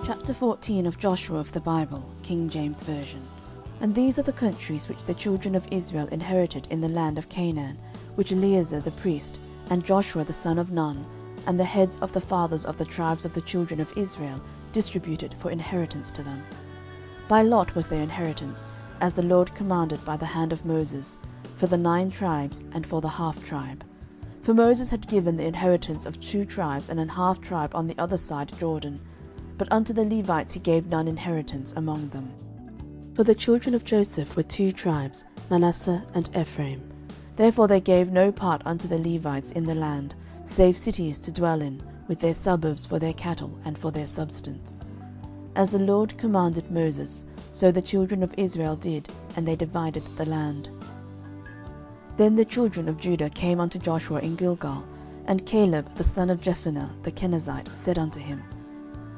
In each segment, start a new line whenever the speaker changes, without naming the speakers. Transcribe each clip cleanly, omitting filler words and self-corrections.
Chapter 14 of Joshua of the Bible, King James Version. And these are the countries which the children of Israel inherited in the land of Canaan, which Eleazar the priest, and Joshua the son of Nun, and the heads of the fathers of the tribes of the children of Israel distributed for inheritance to them. By lot was their inheritance, as the Lord commanded by the hand of Moses, for the 9 tribes, and for the half-tribe. For Moses had given the inheritance of 2 tribes and an half-tribe on the other side Jordan, but unto the Levites he gave none inheritance among them. For the children of Joseph were 2 tribes, Manasseh and Ephraim. Therefore they gave no part unto the Levites in the land, save cities to dwell in, with their suburbs for their cattle and for their substance. As the Lord commanded Moses, so the children of Israel did, and they divided the land. Then the children of Judah came unto Joshua in Gilgal, and Caleb the son of Jephunneh the Kenizzite said unto him,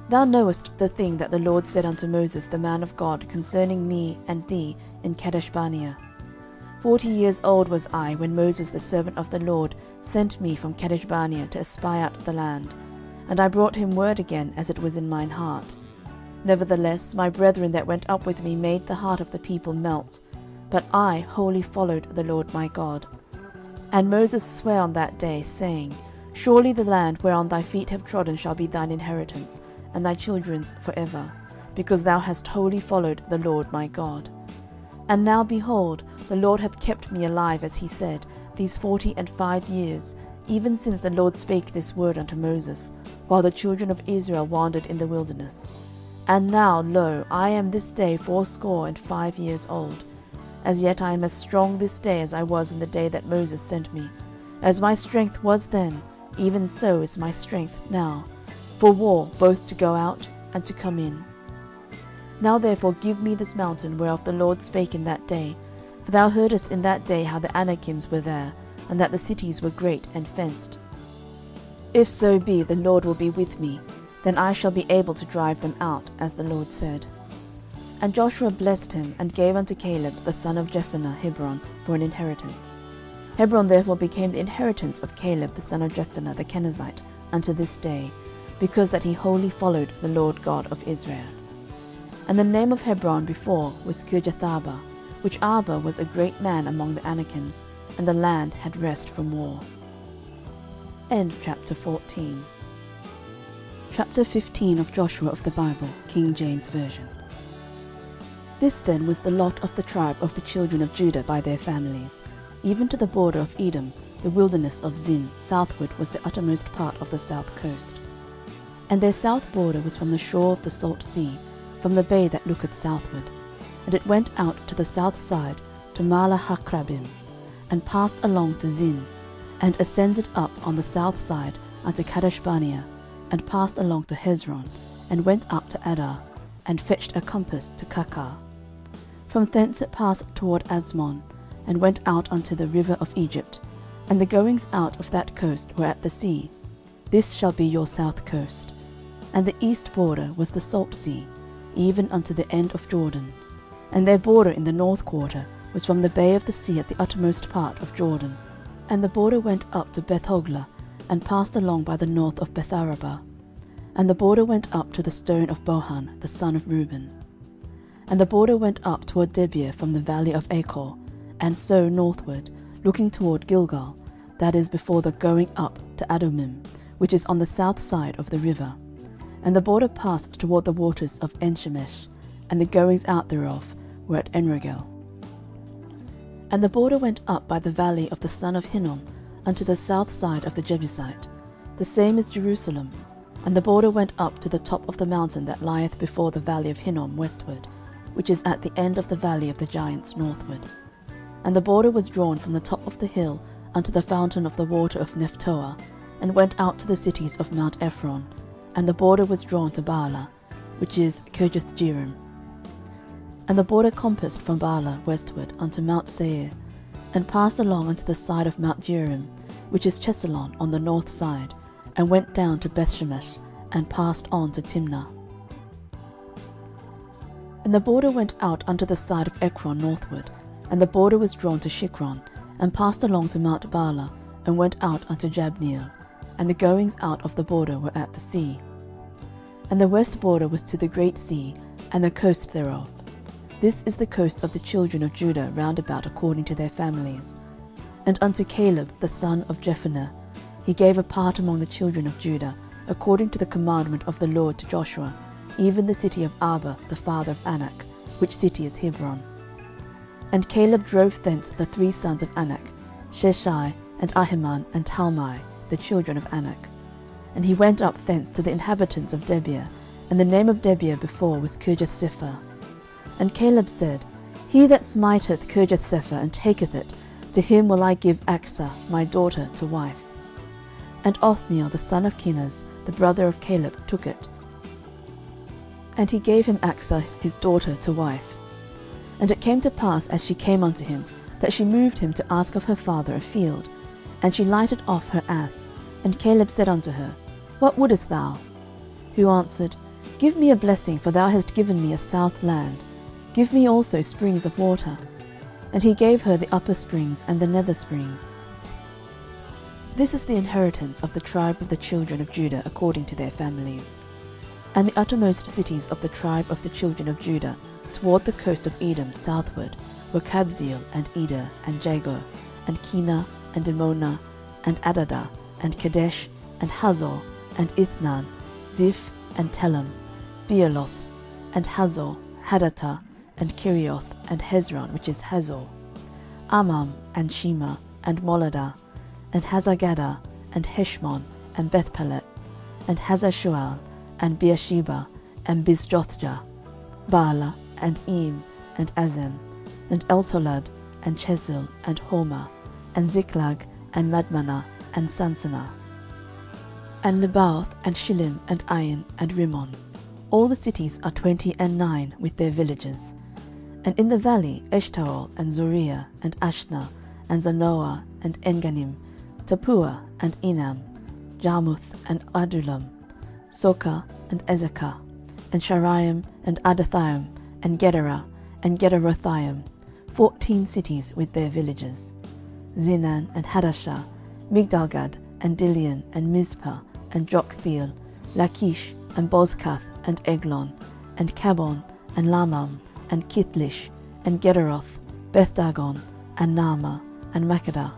Thou knowest the thing that the Lord said unto Moses the man of God concerning me and thee in Kadesh-barnea. 40 years old was I when Moses the servant of the Lord sent me from Kadesh-barnea to espy out the land, and I brought him word again as it was in mine heart. Nevertheless my brethren that went up with me made the heart of the people melt, but I wholly followed the Lord my God. And Moses sware on that day, saying, Surely the land whereon thy feet have trodden shall be thine inheritance, and thy children's for ever, because thou hast wholly followed the Lord my God. And now, behold, the Lord hath kept me alive, as he said, these 45 years, even since the Lord spake this word unto Moses, while the children of Israel wandered in the wilderness. And now, lo, I am this day 85 years old. As yet I am as strong this day as I was in the day that Moses sent me. As my strength was then, even so is my strength now, for war, both to go out and to come in. Now therefore give me this mountain whereof the Lord spake in that day, for thou heardest in that day how the Anakims were there, and that the cities were great and fenced. If so be the Lord will be with me, then I shall be able to drive them out, as the Lord said. And Joshua blessed him, and gave unto Caleb the son of Jephunneh Hebron for an inheritance. Hebron therefore became the inheritance of Caleb the son of Jephunneh the Kenizzite unto this day, because that he wholly followed the Lord God of Israel. And the name of Hebron before was Kirjatharba, which Arba was a great man among the Anakims, and the land had rest from war. End of chapter 14. Chapter 15 of Joshua of the Bible, King James Version. This then was the lot of the tribe of the children of Judah by their families, even to the border of Edom, the wilderness of Zin, southward was the uttermost part of the south coast. And their south border was from the shore of the salt sea, from the bay that looketh southward. And it went out to the south side to Maalahakrabim, and passed along to Zin, and ascended up on the south side unto Kadesh-barnea, and passed along to Hezron, and went up to Adar, and fetched a compass to Kakar. From thence it passed toward Asmon, and went out unto the river of Egypt, and the goings out of that coast were at the sea. This shall be your south coast. And the east border was the salt sea, even unto the end of Jordan. And their border in the north quarter was from the bay of the sea at the uttermost part of Jordan. And the border went up to Bethhoglah, and passed along by the north of Betharabah. And the border went up to the stone of Bohan the son of Reuben. And the border went up toward Debir from the valley of Achor, and so northward, looking toward Gilgal, that is before the going up to Adumim, which is on the south side of the river. And the border passed toward the waters of Enshemesh, and the goings out thereof were at Enrogel. And the border went up by the valley of the son of Hinnom unto the south side of the Jebusite, the same is Jerusalem. And the border went up to the top of the mountain that lieth before the valley of Hinnom westward, which is at the end of the valley of the giants northward. And the border was drawn from the top of the hill unto the fountain of the water of Nephtoah, and went out to the cities of Mount Ephron, and the border was drawn to Baalah, which is Kirjathjearim. And the border compassed from Baalah westward unto Mount Seir, and passed along unto the side of Mount Jearim, which is Chesalon on the north side, and went down to Bethshemesh, and passed on to Timnah. And the border went out unto the side of Ekron northward, and the border was drawn to Shikron, and passed along to Mount Baalah, and went out unto Jabneel, and the goings out of the border were at the sea. And the west border was to the great sea, and the coast thereof. This is the coast of the children of Judah round about according to their families. And unto Caleb the son of Jephunneh he gave a part among the children of Judah, according to the commandment of the Lord to Joshua, even the city of Arba the father of Anak, which city is Hebron. And Caleb drove thence the 3 sons of Anak, Sheshai, and Ahiman, and Talmai, the children of Anak. And he went up thence to the inhabitants of Debir, and the name of Debir before was Kirjathsepher. And Caleb said, He that smiteth Kirjathsepher and taketh it, to him will I give Achsah my daughter to wife. And Othniel the son of Kenaz, the brother of Caleb, took it. And he gave him Achsah his daughter to wife. And it came to pass, as she came unto him, that she moved him to ask of her father a field. And she lighted off her ass. And Caleb said unto her, What wouldest thou? Who answered, Give me a blessing, for thou hast given me a south land. Give me also springs of water. And he gave her the upper springs and the nether springs. This is the inheritance of the tribe of the children of Judah according to their families. And the uttermost cities of the tribe of the children of Judah toward the coast of Edom southward were Kabzeel, and Eder, and Jagur, and Kena, and Dimonah, and Adadah, and Kadesh, and Hazor, and Ithnan, Ziph, and Telem, Bealoth, and Hazor, Hadattah, and Kerioth, and Hezron, which is Hazor, Amam, and Shema, and Moladah, and Hazargaddah, and Heshmon, and Bethpelet, and Hazar-shual, and Beersheba, and Bizjothjah, Baalah, and Eam, and Azem, and Eltolad, and Chesil, and Hormah, and Ziklag, and Madmanah, and Sansannah, and Lebaoth, and Shillim, and Ain, and Rimmon. All the cities are 29 with their villages. And in the valley Eshtaol, and Zoriah, and Ashna, and Zanoah, and Enganim, Tapua, and Enam, Jarmuth, and Adullam, Sokah, and Ezekah, and Sharaim, and Adathaim, and Gederah, and Gederothaim, 14 cities with their villages. Zinan, and Hadashah, Migdalgad, and Dilian, and Mizpah, and Joktheel, Lachish, and Bozkath, and Eglon, and Cabon, and Lamam, and Kithlish, and Gederoth, Bethdagon, and Naamah, and Makkedah,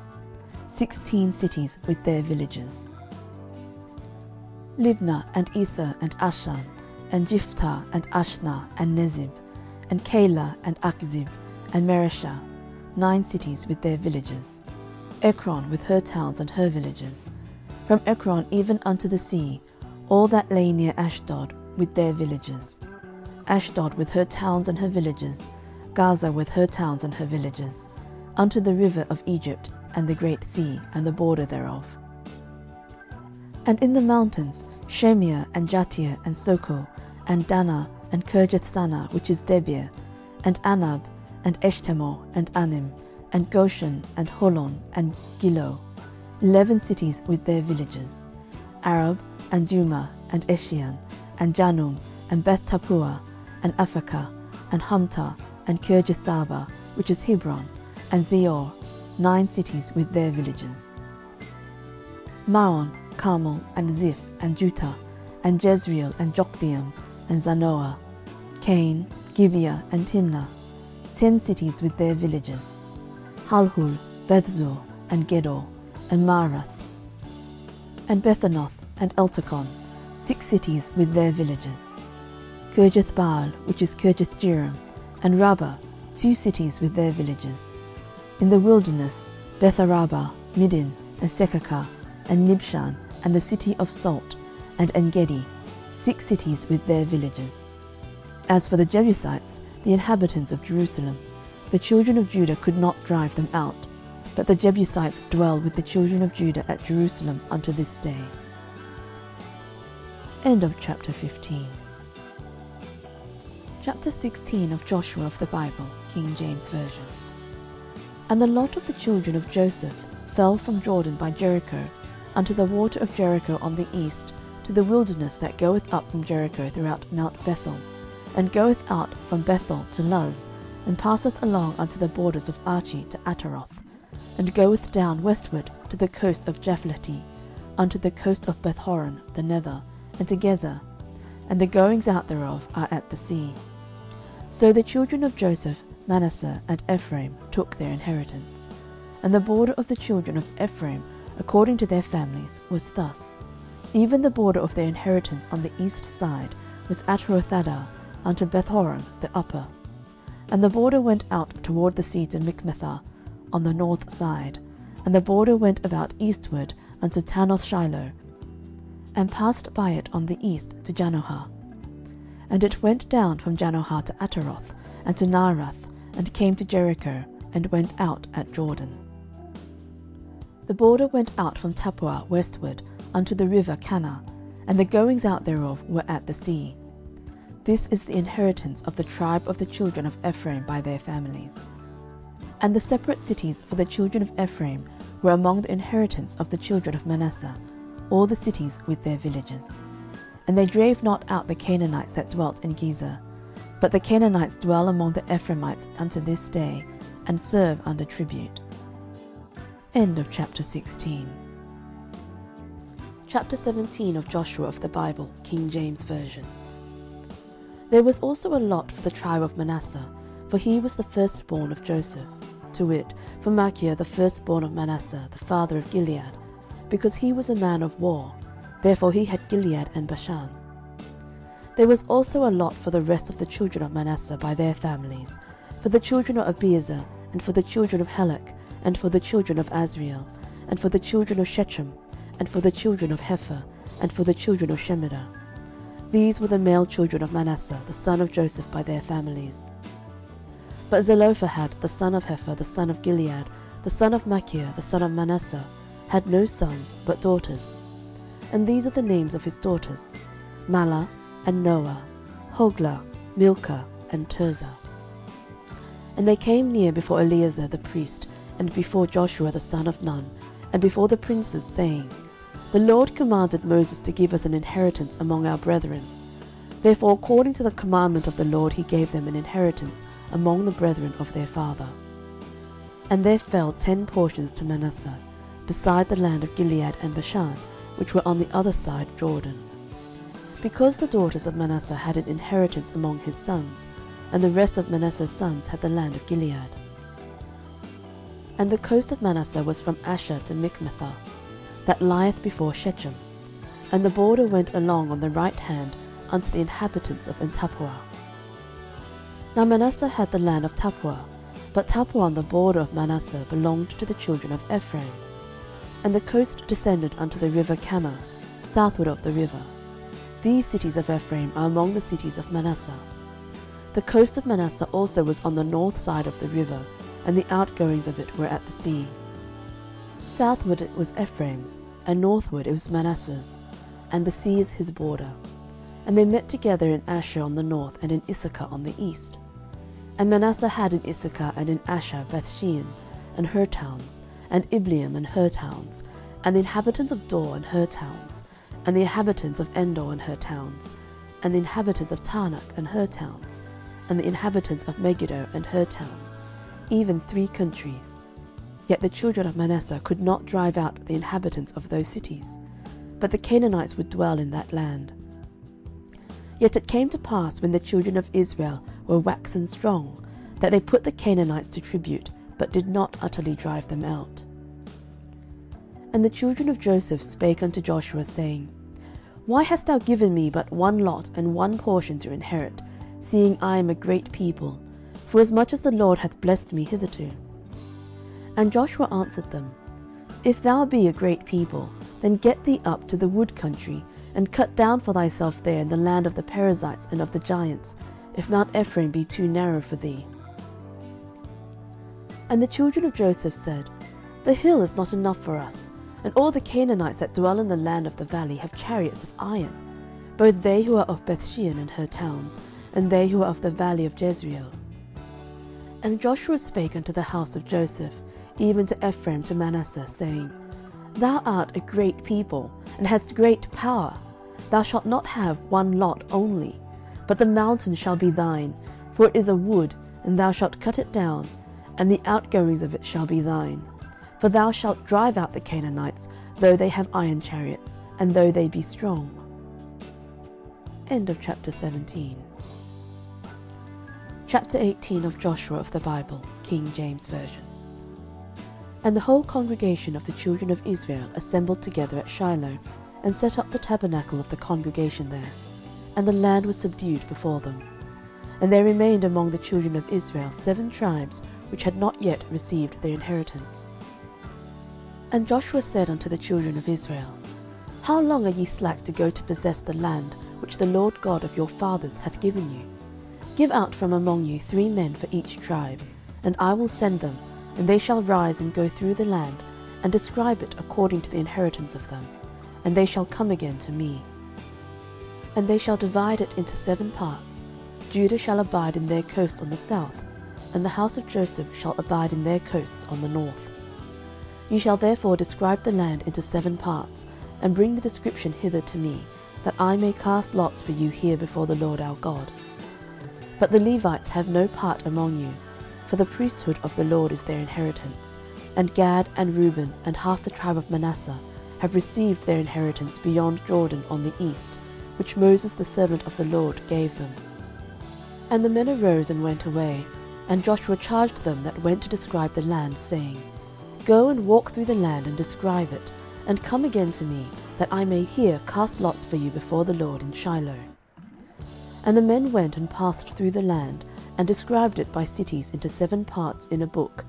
16 cities with their villages. Libnah, and Ether, and Ashan, and Jiphthah, and Ashna, and Nezib, and Keilah, and Akzib, and Mareshah, 9 cities with their villages. Ekron with her towns and her villages. From Ekron even unto the sea, all that lay near Ashdod, with their villages. Ashdod with her towns and her villages, Gaza with her towns and her villages, unto the river of Egypt, and the great sea, and the border thereof. And in the mountains, Shemir, and Jatir, and Soko, and Dana, and Kirjath-sanah, which is Debir, and Anab, and Eshtemoh, and Anim, and Goshen, and Holon, and Gilo, 11 cities with their villages. Arab, and Duma, and Eshian, and Janum, and Beth-tappuah, and Aphekah, and Humtah, and Kirjath-arba, which is Hebron, and Zior, 9 cities with their villages. Maon, Carmel, and Ziph, and Juttah, and Jezreel, and Jokdeam, and Zanoah, Cain, Gibeah, and Timnah, 10 cities with their villages. Halhul, Bethzur, and Gedor, and Maarath, and Bethanoth, and Eltekon, 6 cities with their villages. Kirjath-baal, which is Kirjath-jearim, and Rabbah, 2 cities with their villages. In the wilderness, Betharabah, Middin, and Sekakah, and Nibshan, and the city of Salt, and En-gedi, 6 cities with their villages. As for the Jebusites, the inhabitants of Jerusalem, the children of Judah could not drive them out, but the Jebusites dwell with the children of Judah at Jerusalem unto this day. End of chapter 15. Chapter 16 of Joshua of the Bible, King James Version. And the lot of the children of Joseph fell from Jordan by Jericho unto the water of Jericho on the east, to the wilderness that goeth up from Jericho throughout Mount Bethel, and goeth out from Bethel to Luz, and passeth along unto the borders of Archi to Ataroth, and goeth down westward to the coast of Japhleti, unto the coast of Bethhoron the nether, and to Gezer, and the goings out thereof are at the sea. So the children of Joseph, Manasseh, and Ephraim took their inheritance. And the border of the children of Ephraim, according to their families, was thus. Even the border of their inheritance on the east side was Atharothadar unto Bethhoron the upper. And the border went out toward the sea to Michmethah on the north side, and the border went about eastward unto Tanoth-shiloh, and passed by it on the east to Janohah. And it went down from Janohah to Ataroth, and to Naarath, and came to Jericho, and went out at Jordan. The border went out from Tappuah westward unto the river Kanah, and the goings out thereof were at the sea. This is the inheritance of the tribe of the children of Ephraim by their families. And the separate cities for the children of Ephraim were among the inheritance of the children of Manasseh, all the cities with their villages. And they drave not out the Canaanites that dwelt in Gezer, but the Canaanites dwell among the Ephraimites unto this day, and serve under tribute. End of chapter 16. Chapter 17 of Joshua of the Bible, King James Version. There was also a lot for the tribe of Manasseh, for he was the firstborn of Joseph, to wit, for Machir the firstborn of Manasseh, the father of Gilead, because he was a man of war, therefore he had Gilead and Bashan. There was also a lot for the rest of the children of Manasseh by their families, for the children of Abiezer, and for the children of Helek, and for the children of Azriel, and for the children of Shechem, and for the children of Hepher, and for the children of Shemida. These were the male children of Manasseh, the son of Joseph, by their families. But Zelophehad, the son of Hepher, the son of Gilead, the son of Machir, the son of Manasseh, had no sons, but daughters. And these are the names of his daughters: Mahlah, and Noah, Hoglah, Milcah, and Tirzah. And they came near before Eleazar the priest, and before Joshua the son of Nun, and before the princes, saying, The Lord commanded Moses to give us an inheritance among our brethren. Therefore according to the commandment of the Lord he gave them an inheritance among the brethren of their father. And there fell 10 portions to Manasseh, beside the land of Gilead and Bashan, which were on the other side Jordan. Because the daughters of Manasseh had an inheritance among his sons, and the rest of Manasseh's sons had the land of Gilead. And the coast of Manasseh was from Asher to Michmethah, that lieth before Shechem, and the border went along on the right hand unto the inhabitants of Tappuah. Now Manasseh had the land of Tappuah, but Tappuah on the border of Manasseh belonged to the children of Ephraim. And the coast descended unto the river Kanah, southward of the river. These cities of Ephraim are among the cities of Manasseh. The coast of Manasseh also was on the north side of the river, and the outgoings of it were at the sea. Southward it was Ephraim's, and northward it was Manasseh's, and the sea is his border. And they met together in Asher on the north, and in Issachar on the east. And Manasseh had in Issachar and in Asher Bethshean, and her towns, and Ibleam and her towns, and the inhabitants of Dor and her towns, and the inhabitants of Endor and her towns, and the inhabitants of Taanach and her towns, and the inhabitants of Megiddo and her towns, even 3 countries. Yet the children of Manasseh could not drive out the inhabitants of those cities, but the Canaanites would dwell in that land. Yet it came to pass, when the children of Israel were waxen strong, that they put the Canaanites to tribute, but did not utterly drive them out. And the children of Joseph spake unto Joshua, saying, Why hast thou given me but 1 lot and 1 portion to inherit, seeing I am a great people, forasmuch as the Lord hath blessed me hitherto? And Joshua answered them, If thou be a great people, then get thee up to the wood country, and cut down for thyself there in the land of the Perizzites and of the giants, if Mount Ephraim be too narrow for thee. And the children of Joseph said, The hill is not enough for us, and all the Canaanites that dwell in the land of the valley have chariots of iron, both they who are of Bethshean and her towns, and they who are of the valley of Jezreel. And Joshua spake unto the house of Joseph, even to Ephraim, to Manasseh, saying, Thou art a great people, and hast great power. Thou shalt not have 1 lot only, but the mountain shall be thine, for it is a wood, and thou shalt cut it down, and the outgoings of it shall be thine. For thou shalt drive out the Canaanites, though they have iron chariots, and though they be strong. End of chapter 17. Chapter 18 of Joshua of the Bible, King James Version. And the whole congregation of the children of Israel assembled together at Shiloh, and set up the tabernacle of the congregation there. And the land was subdued before them. And there remained among the children of Israel 7 tribes which had not yet received their inheritance. And Joshua said unto the children of Israel, How long are ye slack to go to possess the land which the Lord God of your fathers hath given you? Give out from among you 3 men for each tribe, and I will send them, and they shall rise and go through the land, and describe it according to the inheritance of them, and they shall come again to me. And they shall divide it into 7 parts. Judah shall abide in their coast on the south, and the house of Joseph shall abide in their coasts on the north. Ye shall therefore describe the land into 7 parts, and bring the description hither to me, that I may cast lots for you here before the Lord our God. But the Levites have no part among you, for the priesthood of the Lord is their inheritance, and Gad and Reuben and half the tribe of Manasseh have received their inheritance beyond Jordan on the east, which Moses the servant of the Lord gave them. And the men arose and went away, and Joshua charged them that went to describe the land, saying, Go and walk through the land and describe it, and come again to me, that I may here cast lots for you before the Lord in Shiloh. And the men went and passed through the land, and described it by cities into 7 parts in a book,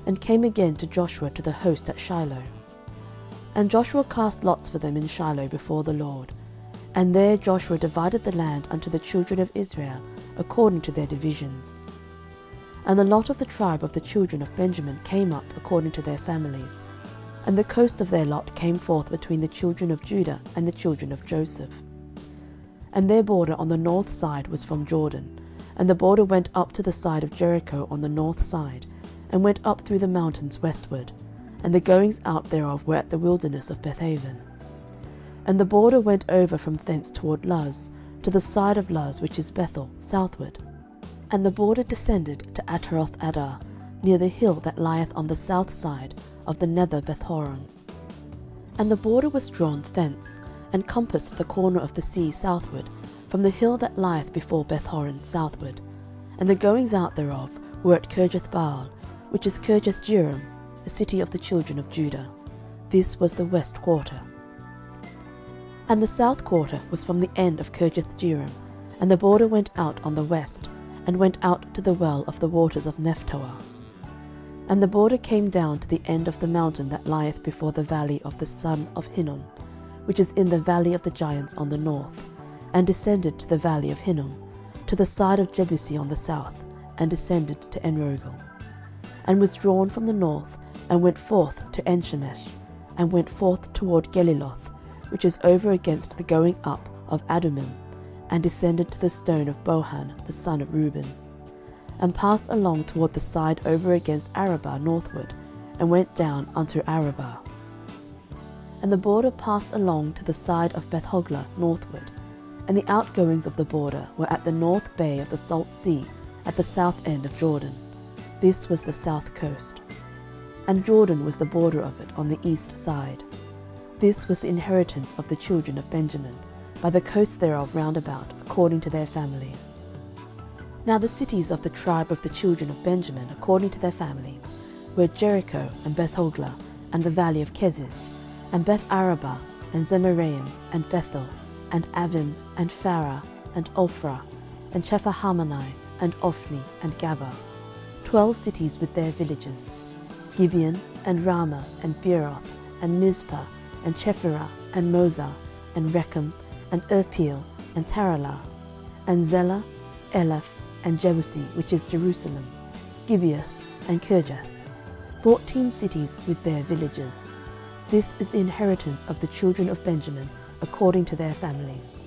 and came again to Joshua to the host at Shiloh. And Joshua cast lots for them in Shiloh before the Lord. And there Joshua divided the land unto the children of Israel according to their divisions. And the lot of the tribe of the children of Benjamin came up according to their families, and the coast of their lot came forth between the children of Judah and the children of Joseph. And their border on the north side was from Jordan, and the border went up to the side of Jericho on the north side, and went up through the mountains westward, and the goings out thereof were at the wilderness of Bethaven. And the border went over from thence toward Luz, to the side of Luz, which is Bethel, southward. And the border descended to Ataroth Adar, near the hill that lieth on the south side of the nether Bethhoron. And the border was drawn thence, and compassed the corner of the sea southward, from the hill that lieth before Bethhoron southward. And the goings out thereof were at Kirjathbaal, which is Kirjathjearim, a city of the children of Judah. This was the west quarter. And the south quarter was from the end of Kirjathjearim, and the border went out on the west, and went out to the well of the waters of Nephtoah. And the border came down to the end of the mountain that lieth before the valley of the son of Hinnom, which is in the valley of the giants on the north, and descended to the valley of Hinnom, to the side of Jebusi on the south, and descended to Enrogel. And was drawn from the north, and went forth to Enshemesh, and went forth toward Geliloth, which is over against the going up of Adumim, and descended to the stone of Bohan the son of Reuben, and passed along toward the side over against Arabah northward, and went down unto Arabah. And the border passed along to the side of Bethhoglah northward, and the outgoings of the border were at the north bay of the salt sea, at the south end of Jordan. This was the south coast. And Jordan was the border of it on the east side. This was the inheritance of the children of Benjamin, by the coasts thereof round about, according to their families. Now the cities of the tribe of the children of Benjamin, according to their families, were Jericho, and Bethhoglah, and the valley of Kezis, and Beth-arabah, and Zemaraim, and Bethel, and Avim, and Pharah, and Ophrah, and Chephahhamani, and Ophni, and Gabah, 12 cities with their villages, Gibeon, and Ramah, and Beeroth, and Mizpah, and Chephirah, and Mozah, and Rechem, and Irpeel, and Taralah, and Zelah, Eleph, and Jebusi, which is Jerusalem, Gibeath, and Kirjath, 14 cities with their villages. This is the inheritance of the children of Benjamin, according to their families.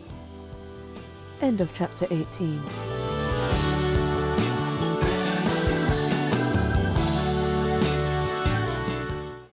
End of chapter 18.